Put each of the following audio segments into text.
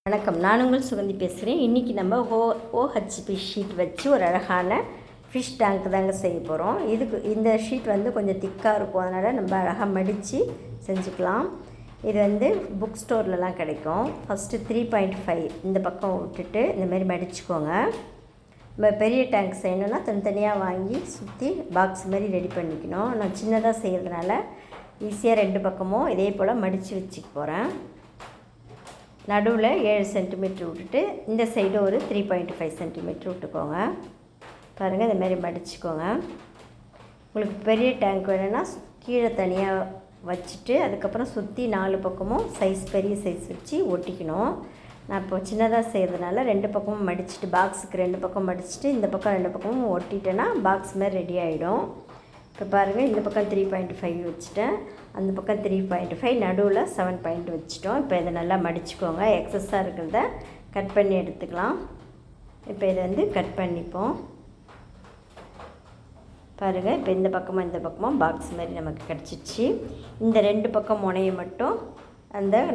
வணக்கம், நான் உங்கள் சுகந்தி பேசுகிறேன். இன்றைக்கி நம்ம OHP ஷீட் வச்சு ஒரு அழகான ஃபிஷ் டேங்க் தாங்க செய்ய போகிறோம். இந்த ஷீட் கொஞ்சம் திக்காக இருக்கும், அதனால் நம்ம அழகாக மடித்து செஞ்சுக்கலாம். இது புக் ஸ்டோர்லலாம் கிடைக்கும். ஃபஸ்ட்டு 3.5 இந்த பக்கம் விட்டுட்டு இந்தமாரி மடிச்சுக்கோங்க. நம்ம பெரிய டேங்க் செய்யணுன்னா தனித்தனியாக வாங்கி சுற்றி பாக்ஸ் மாதிரி ரெடி பண்ணிக்கணும். நான் சின்னதாக செய்கிறதுனால ஈஸியாக 2 பக்கமும் இதே போல் மடித்து வச்சுக்க போகிறேன். நடுவில் 7 சென்டிமீட்ரு விட்டுட்டு இந்த சைடு ஒரு 3.5 சென்டிமீட்ரு விட்டுக்கோங்க. பாருங்கள், இந்தமாரி மடிச்சுக்கோங்க. உங்களுக்கு பெரிய டேங்க் வேணும்னா கீழே தனியாக வச்சுட்டு அதுக்கப்புறம் சுற்றி 4 பக்கமும் பெரிய சைஸ் வச்சு ஒட்டிக்கணும். நான் இப்போ சின்னதாக செய்கிறதுனால 2 பக்கமும் மடிச்சுட்டு பாக்ஸுக்கு 2 பக்கம் மடிச்சுட்டு இந்த பக்கம் 2 பக்கமும் ஒட்டிட்டேன்னா பாக்ஸ் மாதிரி ரெடி ஆகிடும். இப்போ பாருங்கள், இந்த பக்கம் 3.5 வச்சுட்டேன், அந்த பக்கம் 3.5, நடுவில் 7 வச்சுட்டோம். இப்போ இதை நல்லா மடிச்சுக்கோங்க. எக்ஸஸாக இருக்கிறத கட் பண்ணி எடுத்துக்கலாம். இப்போ இதை கட் பண்ணிப்போம். பாருங்கள், இப்போ இந்த பக்கமும் பாக்ஸ் மாதிரி நமக்கு கிடச்சிச்சு. இந்த 2 பக்கம் முனையை மட்டும்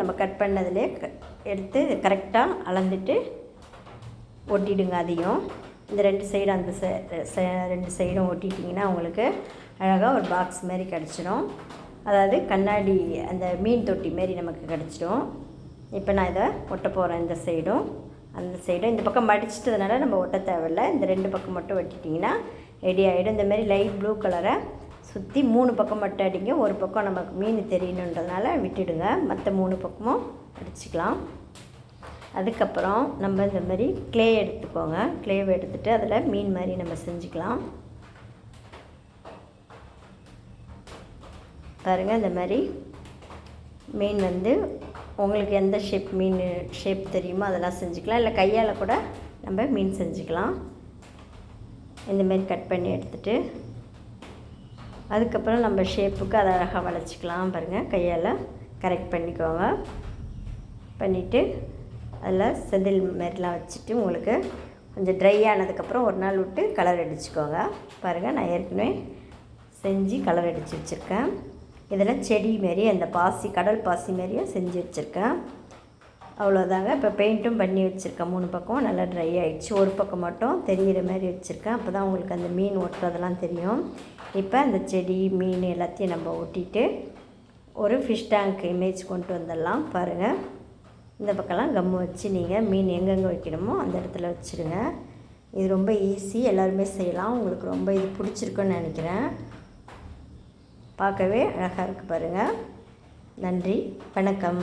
நம்ம கட் பண்ணதிலே எடுத்து கரெக்டாக அளந்துட்டு ஒட்டிடுங்க. அதையும் இந்த 2 சைடும் அந்த 2 சைடும் ஒட்டிட்டிங்கன்னா உங்களுக்கு அழகாக ஒரு பாக்ஸ் மாதிரி கிடச்சிடும். அதாவது கண்ணாடி அந்த மீன் தொட்டி மாரி நமக்கு கிடச்சிடும். இப்போ நான் இதை ஒட்ட போகிறேன். இந்த சைடும் அந்த சைடும் இந்த பக்கம் மடிச்சிட்டதுனால நம்ம ஒட்ட தேவையில்லை. இந்த 2 பக்கம் மட்டும் வெட்டிட்டிங்கன்னா ரெடி ஆகிடும். இந்தமாரி லைட் ப்ளூ கலரை சுற்றி 3 பக்கம் மட்டும் அடிங்க. ஒரு பக்கம் நமக்கு மீன் தெரியணுன்றதுனால விட்டுடுங்க. மற்ற 3 பக்கமும் அடிச்சுக்கலாம். அதுக்கப்புறம் நம்ம இந்த மாதிரி க்ளே எடுத்துக்கோங்க. க்ளேவை எடுத்துகிட்டு அதில் மீன் மாதிரி நம்ம செஞ்சுக்கலாம். பாருங்கள், இந்த மாதிரி மீன் உங்களுக்கு எந்த மீன் ஷேப் தெரியுமோ அதெல்லாம் செஞ்சுக்கலாம். இல்லை கையால் கூட நம்ம மீன் செஞ்சுக்கலாம். இந்தமாரி கட் பண்ணி எடுத்துகிட்டு அதுக்கப்புறம் நம்ம ஷேப்புக்கு அதை அழகாக வளைச்சிக்கலாம். பாருங்கள், கையால் கரெக்ட் பண்ணிக்கோங்க. பண்ணிவிட்டு அதில் செதில் மாரிலாம் வச்சுட்டு உங்களுக்கு கொஞ்சம் ட்ரை ஆனதுக்கப்புறம் ஒரு நாள் விட்டு கலர் அடிச்சுக்கோங்க. பாருங்கள், நான் ஏற்கனவே செஞ்சு கலர் அடித்து வச்சுருக்கேன். இதில் செடி மாரி அந்த கடல் பாசி மாரியும் செஞ்சு வச்சுருக்கேன். அவ்வளோதாங்க. இப்போ பெயிண்ட்டும் பண்ணி வச்சுருக்கேன். 3 பக்கம் நல்லா ட்ரை ஆகிடுச்சு. ஒரு பக்கம் மட்டும் தெரிகிற மாதிரி வச்சுருக்கேன். அப்போ தான் உங்களுக்கு அந்த மீன் ஒட்டுறதெல்லாம் தெரியும். இப்போ அந்த செடி மீன் எல்லாத்தையும் நம்ம ஒட்டிட்டு ஒரு ஃபிஷ் டேங்க் இமேஜ் கொண்டு வந்துடலாம். பாருங்கள், இந்த பக்கம்லாம் கம்மு வச்சு நீங்கள் மீன் எங்கெங்கே வைக்கணுமோ அந்த இடத்துல வச்சுருங்க. இது ரொம்ப ஈஸி, எல்லாருமே செய்யலாம். உங்களுக்கு ரொம்ப இது பிடிச்சிருக்குன்னு நினைக்கிறேன். பார்க்கவே அழகாக இருக்குது பாருங்கள். நன்றி, வணக்கம்.